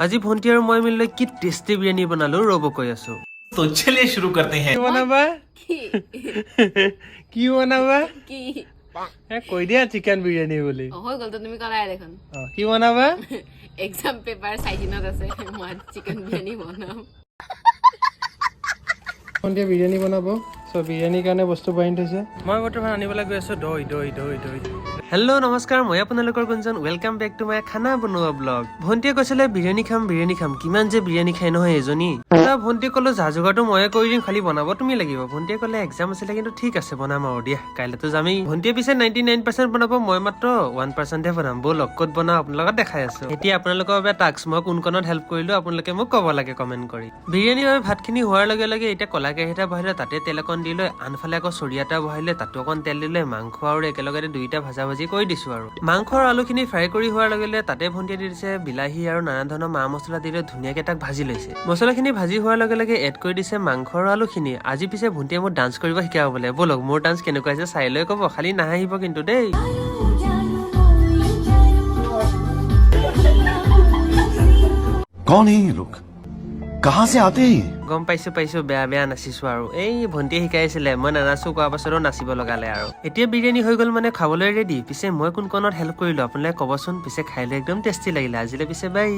আজি ভন্টি আৰু মই মিলি কি টেষ্টি বিৰিয়ানী বনালো ৰব কৈ আছো। तो चलिए शुरू करते हैं। কি বনাবা কৈ দিয়া চিকেন বিৰিয়ানী বুলি হৈ গল তো তুমি কলাই দেখোন কি বনাবা এক্সাম পেপাৰ সাইজিনত আছে মই চিকেন বিৰিয়ানী বনাম ভন্টিয়ে বিৰিয়ানী বনাব সো বিৰিয়ানীৰ কাৰণে বস্তু বাহিনী থৈছে মই বৰ্তমান আনিবলৈ গৈ আছো দৈ দৈ দৈ দৈ হেল্ল' নমস্কাৰ মই আপোনালোকৰ গুঞ্জন ৱেলকাম বেক টু মাই খানা বনোৱা ব্লগ ভন্টিয়ে কৈছিলে বিৰিয়ানী খাম কিমান যে বিৰিয়ানী খাই নহয় এজনী ভন্টিয়ে ক'লো যা যোগাৰটো ময়ে কৰি দিম খালি বনাব তুমি লাগিব ভন্টিয়ে ক'লে এক্সাম আছিলে কিন্তু ঠিক আছে বনাম আৰু দিয়া কাইলৈতো যামেই ভন্টিয়ে পিছে 99% বনাব মই মাত্ৰ 1% হে বনাম ব'লক ক'ত বনাও আপোনালোকক দেখাই আছো এতিয়া আপোনালোকৰ বাবে টাস্ক মই কোন কোনত হেল্প কৰিলো আপোনালোকে মোক ক'ব লাগে কমেণ্ট কৰি বিৰিয়ানীৰ বাবে ভাতখিনি হোৱাৰ লগে লগে এতিয়া কলা কেৰাহীটা বহাইলে তাতে তেল অকণ দি লৈ আনফালে আকৌ চৰিয়া এটা বহাইলে তাতো অকণ তেল দিলে মাংস আৰু একেলগে দুইটা ভাজা ভাজি কৰি দিছো আৰু মাংস আৰু আলুখিনি ফ্ৰাই কৰি হোৱাৰ লগে লগে তাতে ভন্টিয়ে দি দিছে বিলাহী আৰু নানা ধৰণৰ মা মছলা দি লৈ ধুনীয়াকে তাক ভাজি লৈছে মছলাখিনি ভাজি হোৱাৰ লগে লগে এড কৰি দিছে মাংস আৰু আলুখিনি আজি পিছে ভন্টিয়ে মোক ডান্স কৰিব শিকাব বোলে ব'লক মোৰ ডান্স কেনেকুৱা হৈছে চাই লৈ ক'ব খালি নাহাঁহিব কিন্তু দেই कौन है ये लोग कहां से आते हैं গম পাইছো বেয়া নাচিছো আৰু এই ভন্টিয়ে শিকাইছিলে মই নানাচো কোৱা পাছতো নাচিব লগালে আৰু এতিয়া বিৰিয়ানী হৈ গ'ল মানে খাবলৈ ৰেডি পিছে মই কোন কোনত হেল্প কৰিলো আপোনালোকে ক'বচোন পিছে খাইলৈ একদম টেষ্টি লাগিলে আজিলৈ পিছে বাই